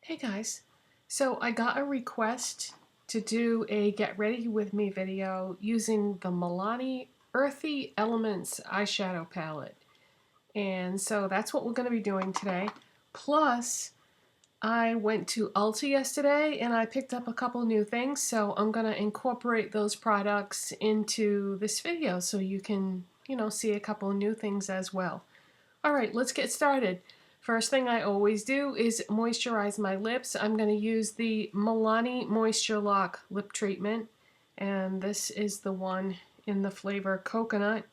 Hey guys, so I got a request to do a get ready with me video using the Milani Earthy Elements eyeshadow palette. And so that's what we're going to be doing today. Plus, I went to Ulta yesterday and I picked up a couple new things, so I'm going to incorporate those products into this video so you can, see a couple new things as well. Alright, let's get started. First thing I always do is moisturize my lips. I'm going to use the Milani Moisture Lock lip treatment, and this is the one in the flavor coconut.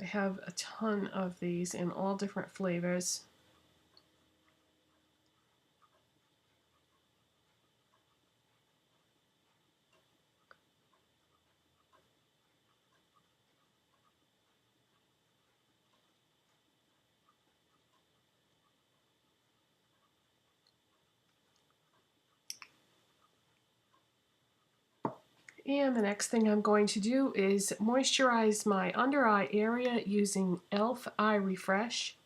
I have a ton of these in all different flavors. And the next thing I'm going to do is moisturize my under eye area using e.l.f. Eye Refresh.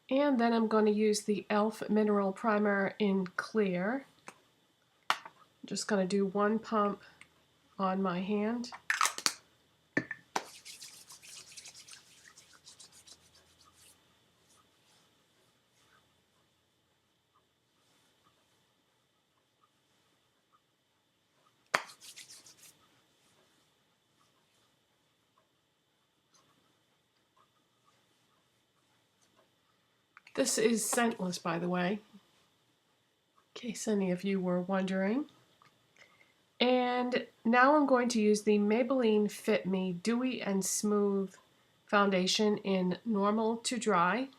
And then I'm going to use the e.l.f. Mineral Primer in Clear. I'm just going to do one pump on my hand. This is scentless, by the way, in case any of you were wondering. And now I'm going to use the Maybelline Fit Me Dewy and Smooth Foundation in Normal to Dry.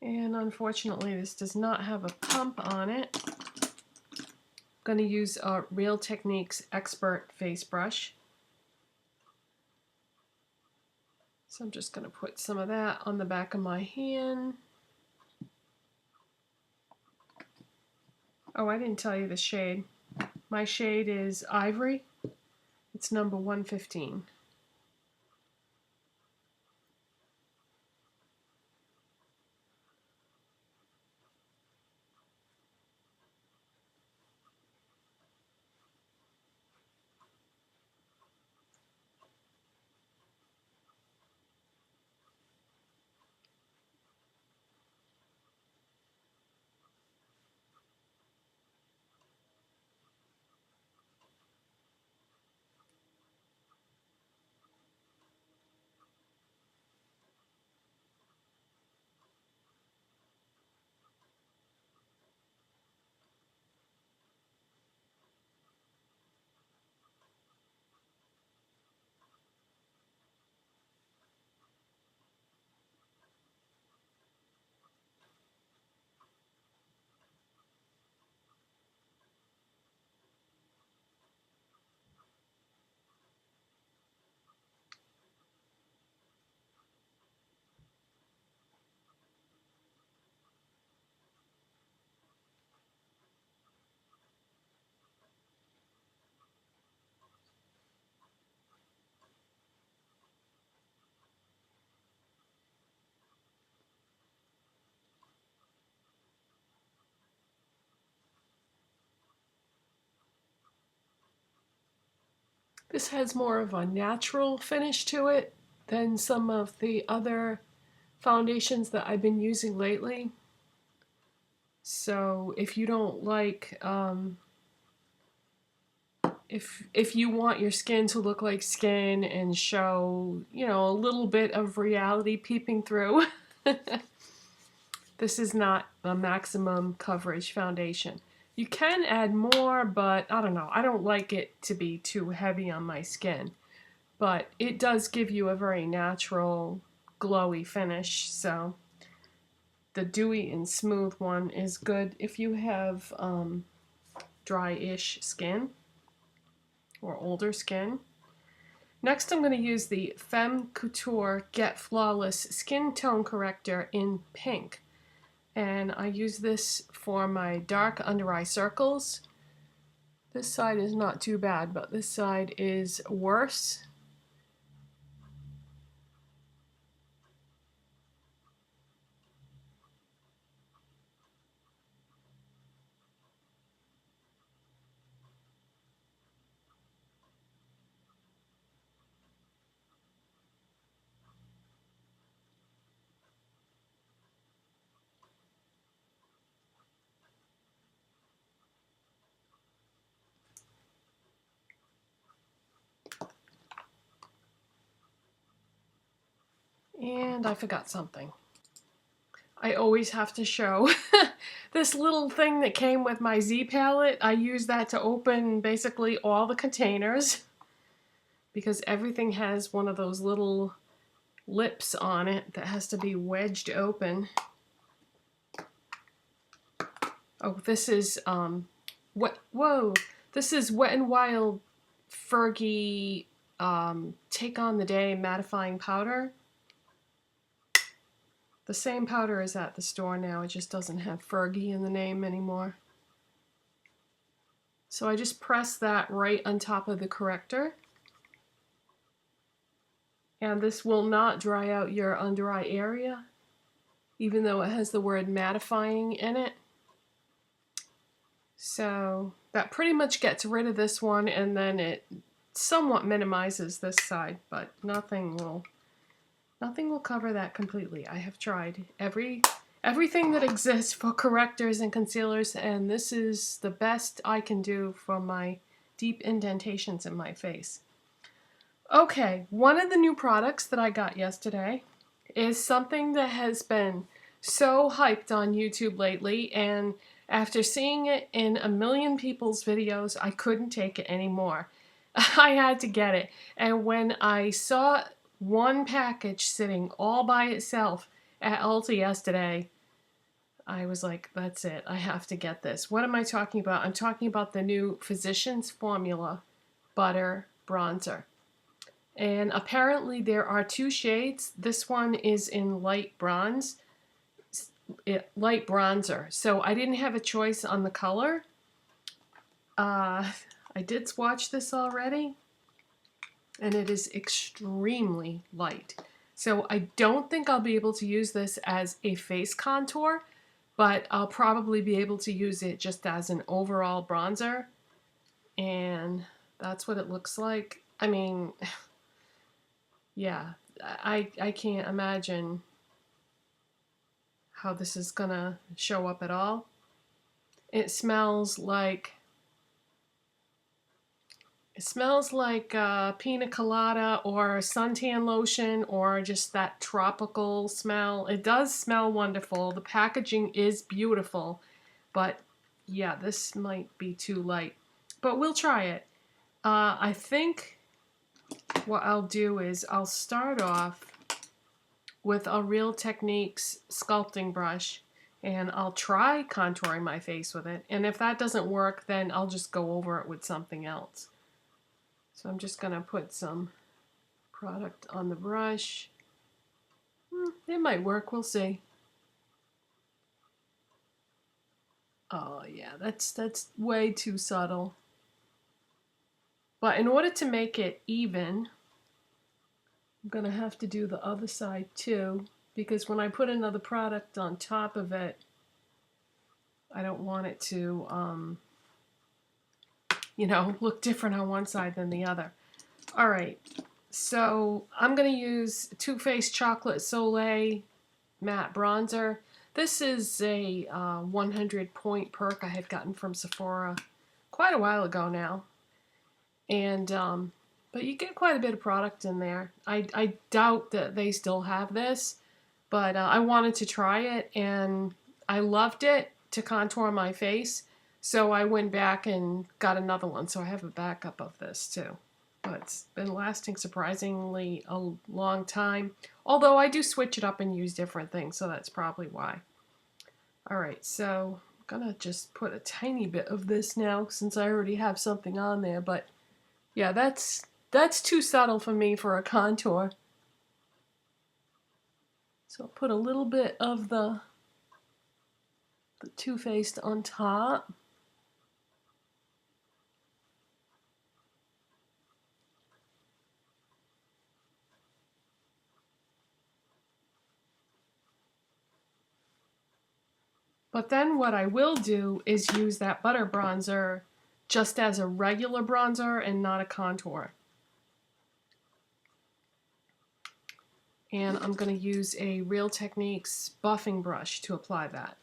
And unfortunately, this does not have a pump on it. I'm going to use a Real Techniques Expert Face Brush. So I'm just going to put some of that on the back of my hand. Oh, I didn't tell you the shade. My shade is Ivory. It's number 115. This has more of a natural finish to it than some of the other foundations that I've been using lately. So if you don't like, if you want your skin to look like skin and show, a little bit of reality peeping through, this is not a maximum coverage foundation. You can add more, but I don't know. I don't like it to be too heavy on my skin. But it does give you a very natural, glowy finish. So the dewy and smooth one is good if you have dry-ish skin or older skin. Next, I'm going to use the Femme Couture Get Flawless Skin Tone Corrector in pink. and I use this for my dark under eye circles. This side is not too bad, but this side is worse. And I forgot something. I always have to show this little thing that came with my Z palette. I use that to open basically all the containers because everything has one of those little lips on it that has to be wedged open. Oh, this is this is Wet n Wild Fergie Take on the Day mattifying powder. The same powder is at the store now, it just doesn't have Fergie in the name anymore. So I just press that right on top of the corrector. And this will not dry out your under eye area, even though it has the word mattifying in it. So that pretty much gets rid of this one, and then it somewhat minimizes this side, but nothing will cover that completely. I have tried everything that exists for correctors and concealers, and this is the best I can do for my deep indentations in my face. Okay, one of the new products that I got yesterday is something that has been so hyped on YouTube lately, and after seeing it in a million people's videos, I couldn't take it anymore. I had to get it, and when I saw one package sitting all by itself at Ulta yesterday, I was like, that's it, I have to get this. What am I talking about? I'm talking about the new Physicians Formula Butter Bronzer. And apparently there are two shades. This one is in light bronze, light bronzer. So I didn't have a choice on the color. I did swatch this already, and it is extremely light. So I don't think I'll be able to use this as a face contour, but I'll probably be able to use it just as an overall bronzer. And that's what it looks like. I mean, yeah, I can't imagine how this is gonna show up at all. It smells like pina colada or suntan lotion, or just that tropical smell. It does smell wonderful. The packaging is beautiful, but yeah, this might be too light. But we'll try it. I think what I'll do is I'll start off with a Real Techniques sculpting brush, and I'll try contouring my face with it. And if that doesn't work, then I'll just go over it with something else. So I'm just gonna put some product on the brush. It might work, we'll see. Oh yeah, that's way too subtle. But in order to make it even, I'm gonna have to do the other side too, because when I put another product on top of it, I don't want it to, you know, look different on one side than the other. All right, so I'm gonna use Too Faced Chocolate Soleil Matte Bronzer. This is a 100 point perk I had gotten from Sephora quite a while ago now. And, but you get quite a bit of product in there. I doubt that they still have this, but I wanted to try it, and I loved it to contour my face. So I went back and got another one, so I have a backup of this too. But it's been lasting surprisingly a long time. Although I do switch it up and use different things, so that's probably why. Alright, so I'm gonna just put a tiny bit of this now since I already have something on there, but yeah, that's too subtle for me for a contour. So I'll put a little bit of the Too Faced on top. But then what I will do is use that butter bronzer just as a regular bronzer and not a contour. And I'm going to use a Real Techniques buffing brush to apply that.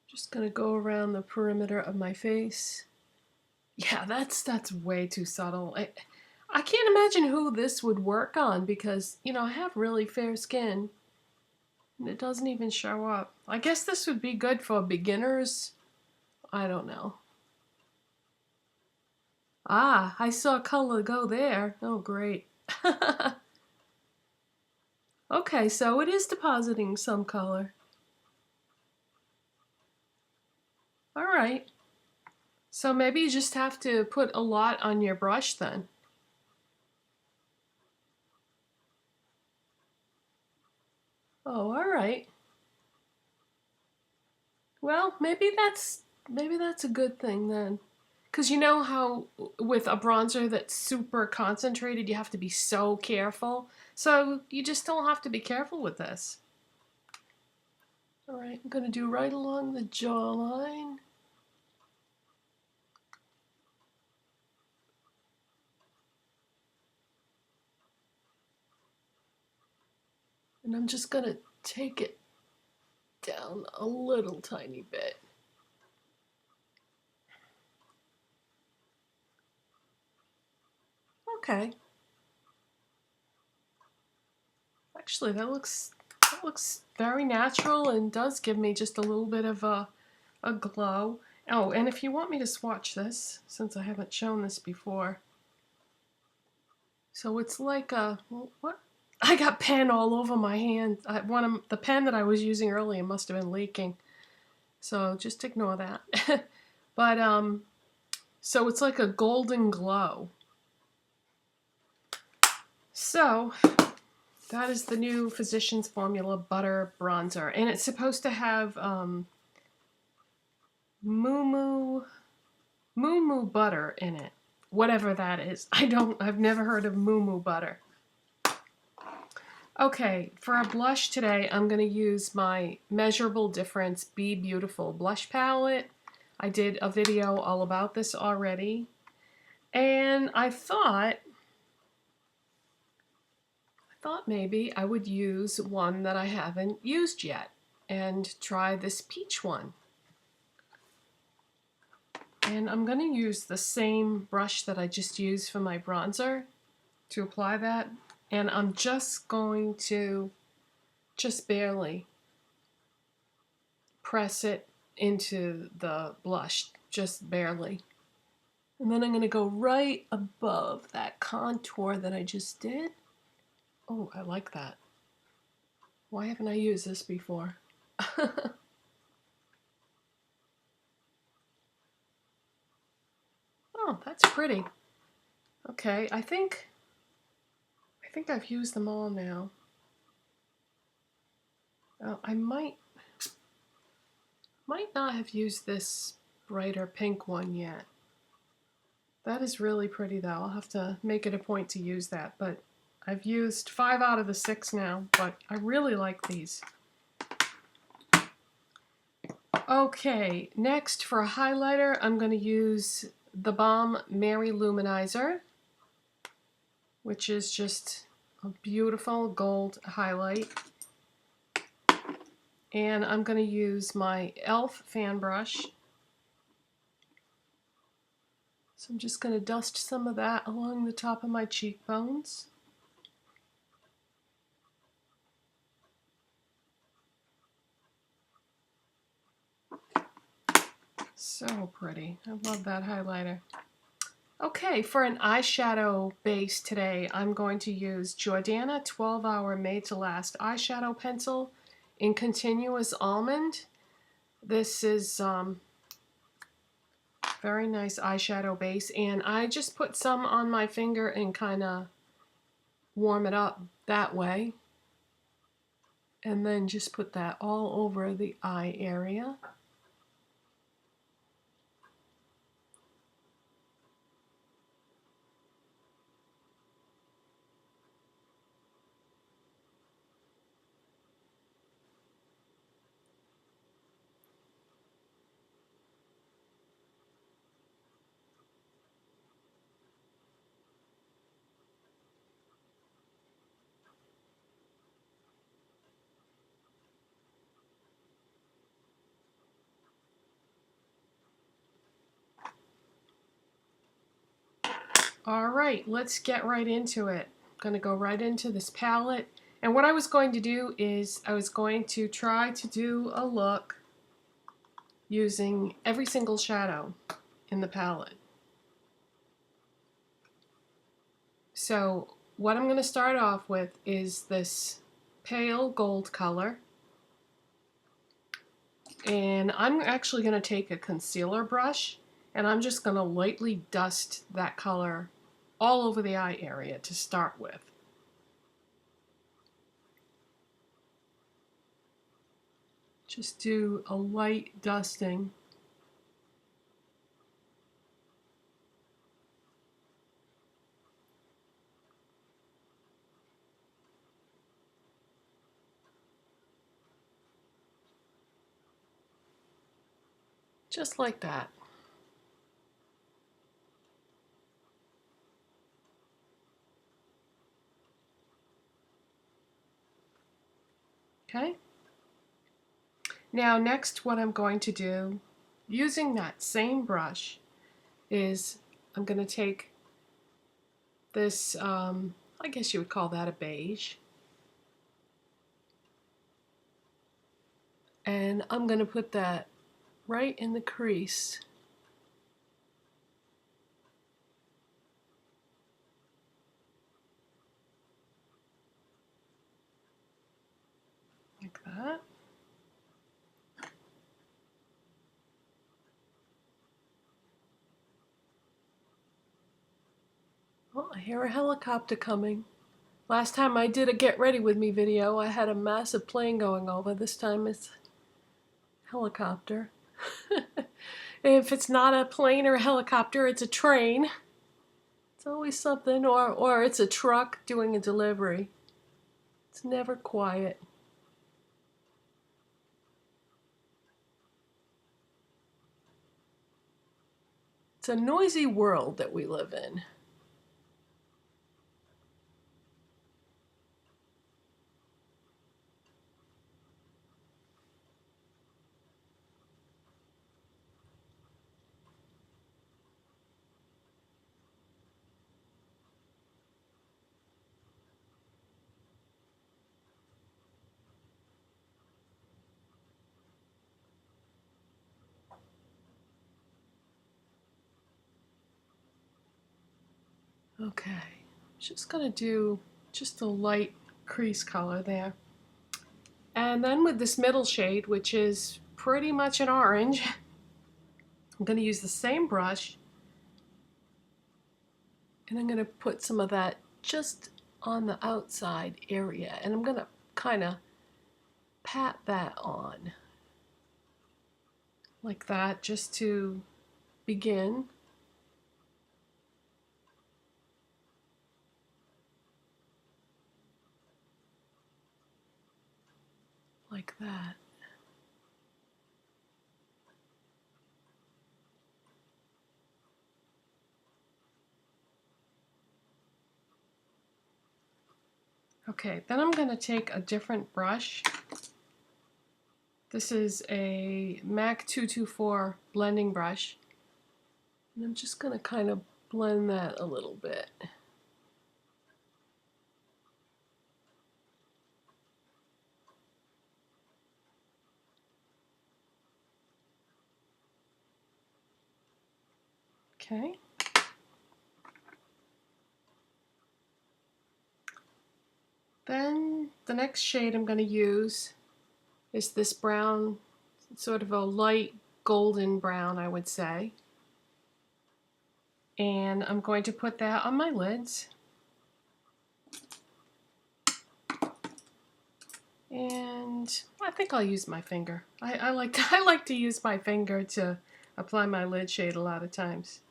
Just going to go around the perimeter of my face. Yeah, that's way too subtle. I can't imagine who this would work on because, you know, I have really fair skin and it doesn't even show up. I guess this would be good for beginners. I don't know. Ah, I saw color go there. Oh, great. Okay, so it is depositing some color. All right. So maybe you just have to put a lot on your brush then. Oh, all right. Well, maybe that's a good thing then. Because you know how with a bronzer that's super concentrated, you have to be so careful. So you just don't have to be careful with this. All right, I'm going to do right along the jawline. And I'm just going to take it down a little tiny bit. Okay. Actually, that looks very natural and does give me just a little bit of a glow. Oh, and if you want me to swatch this, since I haven't shown this before. So it's like a, what? I got pen all over my hand. The pen that I was using earlier must have been leaking. So just ignore that. But, so it's like a golden glow. So that is the new Physicians Formula Butter Bronzer. And it's supposed to have Moo Moo butter in it. Whatever that is. I've never heard of Moo Moo butter. Okay, for a blush today, I'm going to use my Measurable Difference Be Beautiful blush palette. I did a video all about this already. And I thought maybe I would use one that I haven't used yet and try this peach one. And I'm going to use the same brush that I just used for my bronzer to apply that. And I'm just going to just barely press it into the blush, just barely. And then I'm going to go right above that contour that I just did. Oh, I like that. Why haven't I used this before? Oh, that's pretty. Okay, I think I've used them all now. I might not have used this brighter pink one yet. That is really pretty though. I'll have to make it a point to use that, but I've used 5 out of the 6 now, but I really like these. Okay, next for a highlighter, I'm going to use theBalm Mary Luminizer, which is just a beautiful gold highlight. And I'm going to use my e.l.f. fan brush. So I'm just going to dust some of that along the top of my cheekbones. So pretty. I love that highlighter. Okay, for an eyeshadow base today, I'm going to use Jordana 12-Hour Made to Last eyeshadow pencil in Continuous Almond. This is very nice eyeshadow base, and I just put some on my finger and kind of warm it up that way. And then just put that all over the eye area. All right, let's get right into it. I'm going to go right into this palette. And what I was going to do is I was going to try to do a look using every single shadow in the palette. So what I'm going to start off with is this pale gold color. And I'm actually going to take a concealer brush and I'm just going to lightly dust that color all over the eye area to start with. Just do a light dusting. Just like that. Okay. Now next what I'm going to do, using that same brush, is I'm going to take this, I guess you would call that a beige, and I'm going to put that right in the crease. Like that. Oh, I hear a helicopter coming. Last time I did a get ready with me video, I had a massive plane going over. This time it's helicopter. If it's not a plane or a helicopter, it's a train. It's always something, or it's a truck doing a delivery. It's never quiet. It's a noisy world that we live in. Okay, just gonna do just a light crease color there. And then with this middle shade, which is pretty much an orange, I'm gonna use the same brush and I'm gonna put some of that just on the outside area, and I'm gonna kind of pat that on like that just to begin. Like that. Okay, then I'm going to take a different brush. This is a MAC 224 blending brush. And I'm just going to kind of blend that a little bit. Okay. Then the next shade I'm going to use is this brown, sort of a light golden brown, I would say. And I'm going to put that on my lids. And I think I'll use my finger. I like to use my finger to apply my lid shade a lot of times.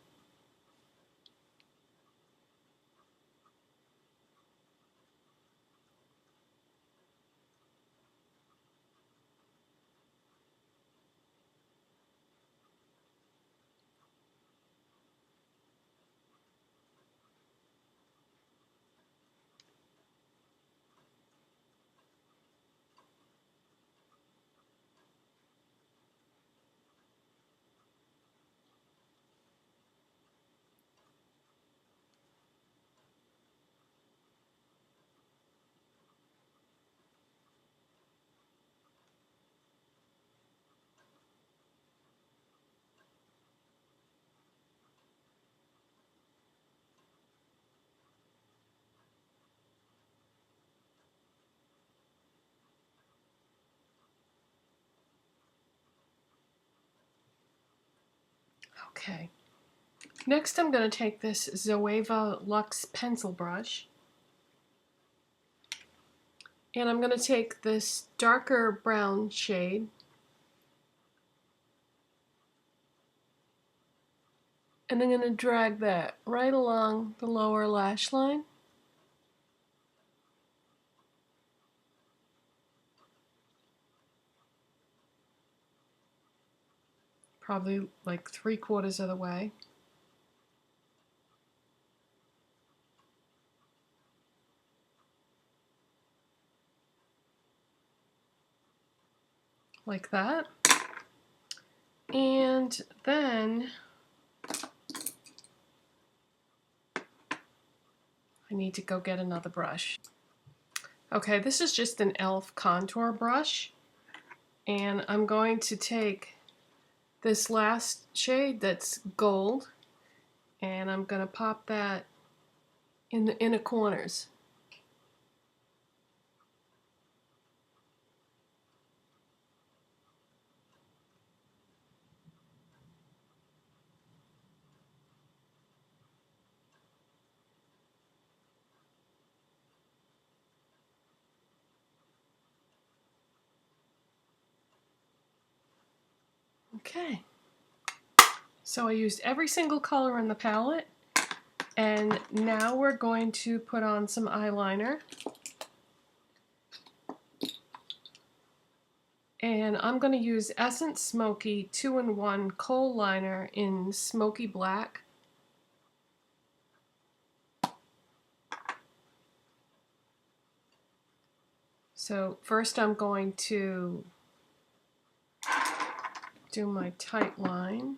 Okay. Next I'm going to take this Zoeva Luxe pencil brush, and I'm going to take this darker brown shade, and I'm going to drag that right along the lower lash line. Probably like 3/4 of the way. Like that. And then I need to go get another brush. Okay, this is just an e.l.f. contour brush, and I'm going to take this last shade that's gold, and I'm going to pop that in the inner corners. Okay, so I used every single color in the palette, and now we're going to put on some eyeliner. And I'm going to use Essence Smoky 2-in-1 Kohl liner in Smoky Black. So first I'm going to do my tight line.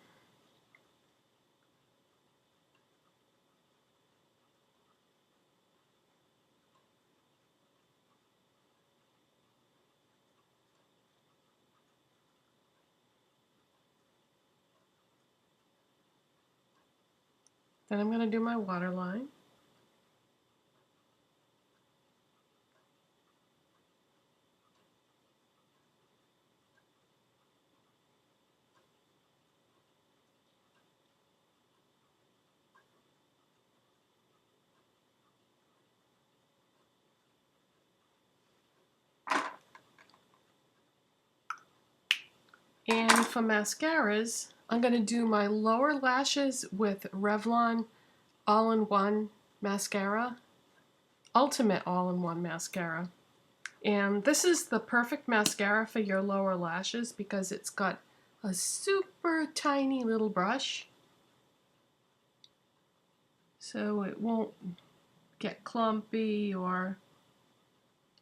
Then I'm going to do my waterline. And for mascaras, I'm going to do my lower lashes with Revlon All-in-One Mascara, Ultimate All-in-One Mascara. And this is the perfect mascara for your lower lashes because it's got a super tiny little brush, so it won't get clumpy or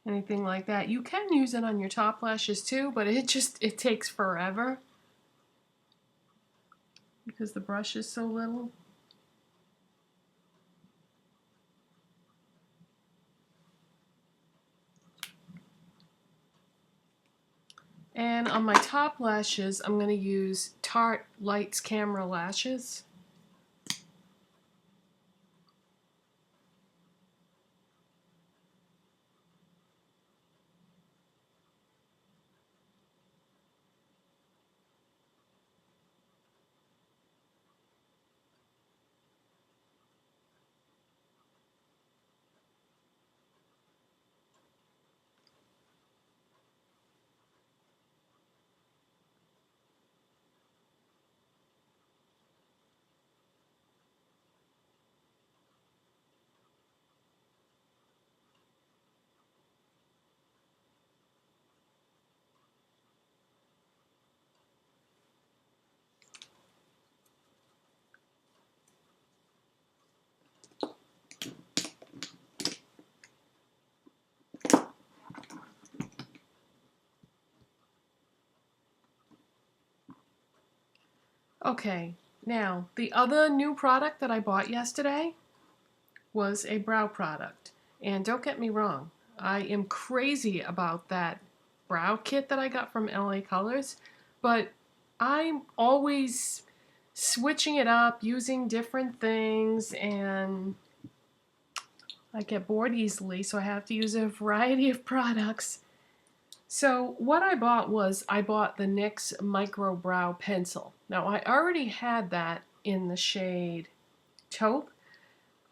anything like that. You can use it on your top lashes too, but it takes forever because the brush is so little. And on my top lashes, I'm going to use Tarte Lights Camera Lashes. Okay, now the other new product that I bought yesterday was a brow product. And don't get me wrong, I am crazy about that brow kit that I got from LA Colors, but I'm always switching it up, using different things, and I get bored easily, so I have to use a variety of products. So what I bought was I bought the NYX Micro Brow Pencil. Now I already had that in the shade Taupe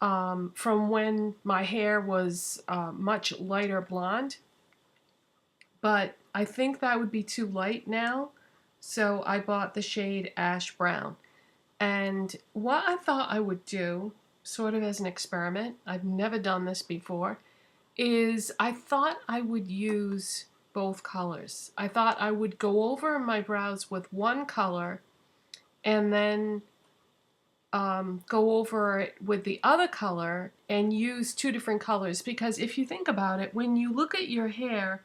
from when my hair was much lighter blonde, but I think that would be too light now, so I bought the shade Ash Brown. And what I thought I would do, sort of as an experiment, I've never done this before, is I thought I would use both colors. I thought I would go over my brows with one color and then go over it with the other color and use two different colors, because if you think about it, when you look at your hair,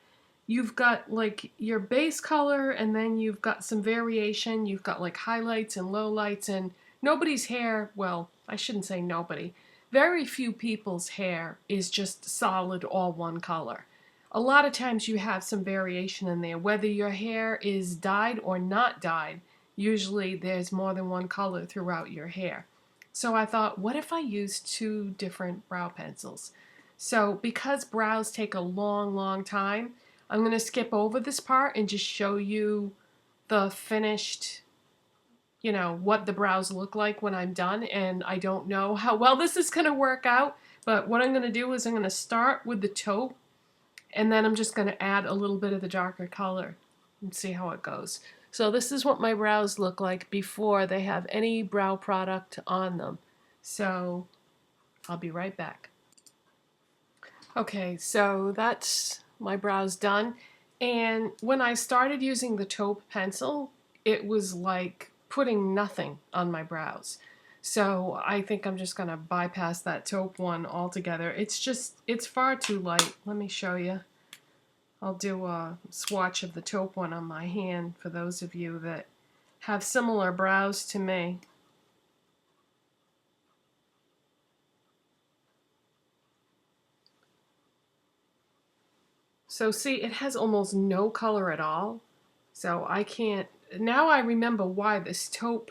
you've got like your base color and then you've got some variation. You've got like highlights and lowlights, and nobody's hair, well, I shouldn't say nobody, very few people's hair is just solid all one color. A lot of times you have some variation in there, whether your hair is dyed or not dyed. Usually there's more than one color throughout your hair. So I thought, what if I use two different brow pencils? So because brows take a long, long time, I'm going to skip over this part and just show you the finished, what the brows look like when I'm done. And I don't know how well this is going to work out, but what I'm going to do is I'm going to start with the taupe, and then I'm just going to add a little bit of the darker color and see how it goes. So this is what my brows look like before they have any brow product on them. So I'll be right back. Okay, so that's my brows done. And when I started using the taupe pencil, it was like putting nothing on my brows. So I think I'm just going to bypass that taupe one altogether. It's far too light. Let me show you. I'll do a swatch of the taupe one on my hand for those of you that have similar brows to me. So see, it has almost no color at all. So I can't, now I remember why this taupe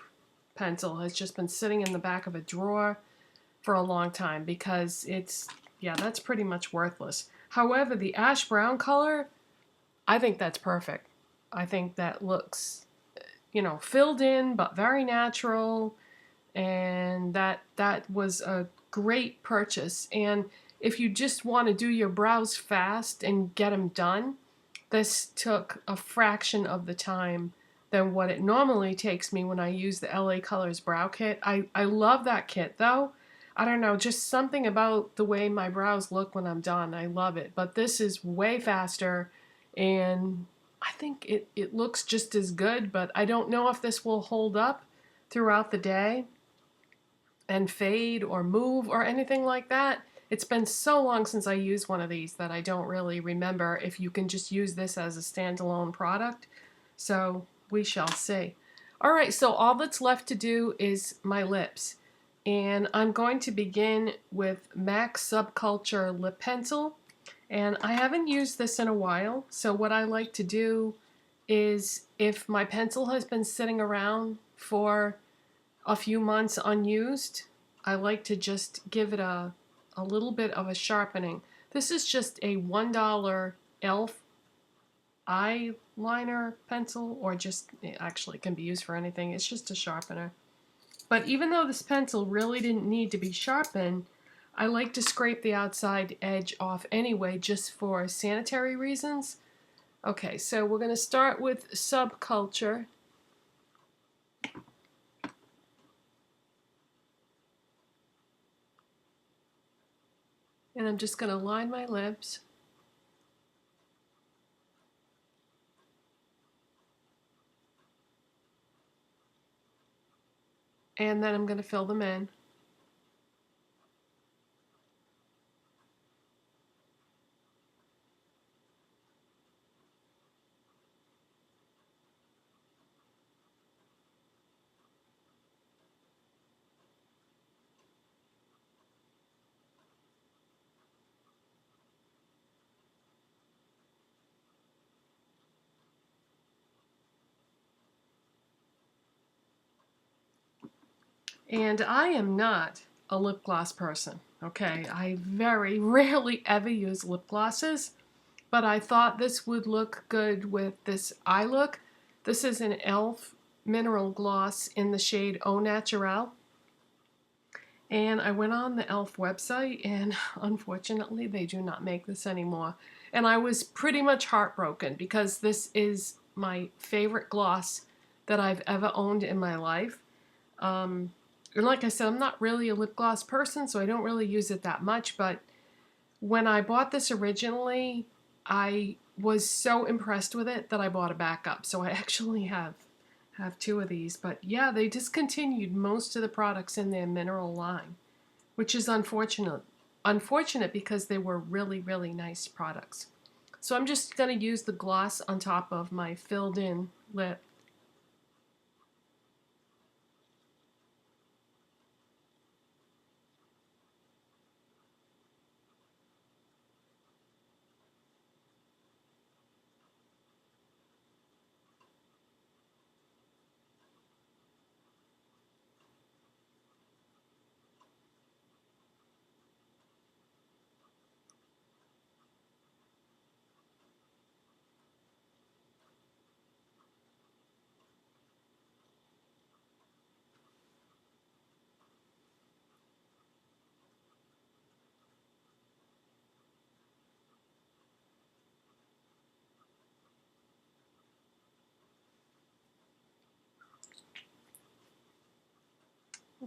pencil has just been sitting in the back of a drawer for a long time, because yeah, that's pretty much worthless. However, the ash brown color, I think that's perfect. I think that looks, filled in but very natural, and that was a great purchase. And if you just want to do your brows fast and get them done, this took a fraction of the time than what it normally takes me when I use the LA Colors brow kit. I love that kit though. I don't know, just something about the way my brows look when I'm done. I love it. But this is way faster, and I think it looks just as good, but I don't know if this will hold up throughout the day and fade or move or anything like that. It's been so long since I used one of these that I don't really remember if you can just use this as a standalone product. So we shall see. All right, so all that's left to do is my lips. And I'm going to begin with MAC Subculture Lip Pencil. And I haven't used this in a while, so what I like to do is, if my pencil has been sitting around for a few months unused, I like to just give it a little bit of a sharpening. This is just a $1 e.l.f. eyeliner pencil, or just, it actually can be used for anything. It's just a sharpener. But even though this pencil really didn't need to be sharpened, I like to scrape the outside edge off anyway, just for sanitary reasons. Okay, so we're going to start with Subculture. And I'm just going to line my lips. And then I'm going to fill them in. And I am not a lip gloss person, okay? I very rarely ever use lip glosses, but I thought this would look good with this eye look. This is an e.l.f. mineral gloss in the shade Au Naturel. And I went on the e.l.f. website, and unfortunately they do not make this anymore. And I was pretty much heartbroken because this is my favorite gloss that I've ever owned in my life. And like I said, I'm not really a lip gloss person, so I don't really use it that much. But when I bought this originally, I was so impressed with it that I bought a backup. So I actually have two of these. But yeah, they discontinued most of the products in their mineral line, which is unfortunate. Unfortunate because they were really, really nice products. So I'm just going to use the gloss on top of my filled in lip.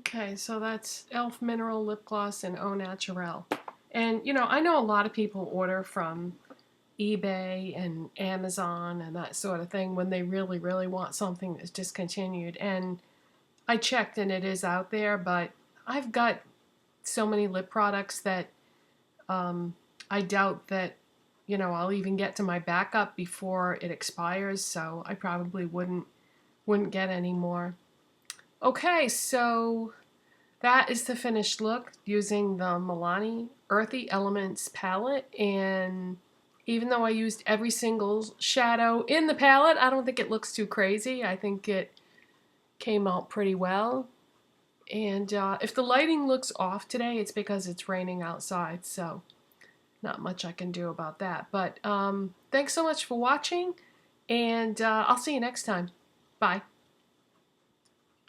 Okay, so that's e.l.f. Mineral Lip Gloss in Au Naturel. And, you know, I know a lot of people order from eBay and Amazon and that sort of thing when they really, really want something that's discontinued. And I checked and it is out there, but I've got so many lip products that I doubt that, you know, I'll even get to my backup before it expires, so I probably wouldn't get any more. Okay, so that is the finished look using the Milani Earthy Elements palette, and even though I used every single shadow in the palette, I don't think it looks too crazy. I think it came out pretty well. And if the lighting looks off today, it's because it's raining outside, so not much I can do about that. But thanks so much for watching, and I'll see you next time. Bye.